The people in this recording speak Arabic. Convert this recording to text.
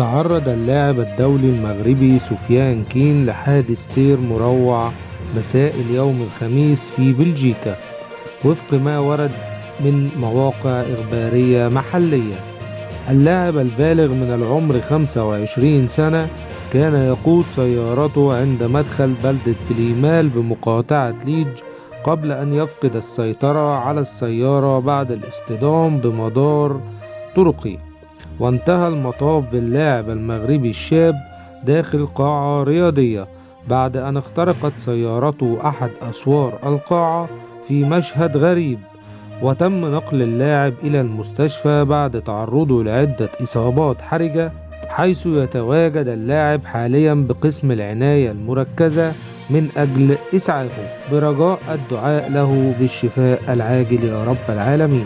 تعرض اللاعب الدولي المغربي سفيان كين لحادث سير مروع مساء اليوم الخميس في بلجيكا، وفق ما ورد من مواقع إخبارية محلية. اللاعب البالغ من العمر 25 سنة كان يقود سيارته عند مدخل بلدة كليمال بمقاطعة ليج قبل أن يفقد السيطرة على السيارة بعد الاصطدام بمدار طرقي، وانتهى المطاف باللاعب المغربي الشاب داخل قاعة رياضية بعد أن اخترقت سيارته أحد أسوار القاعة في مشهد غريب، وتم نقل اللاعب إلى المستشفى بعد تعرضه لعدة إصابات حرجة، حيث يتواجد اللاعب حاليا بقسم العناية المركزة من أجل إسعافه، برجاء الدعاء له بالشفاء العاجل يا رب العالمين.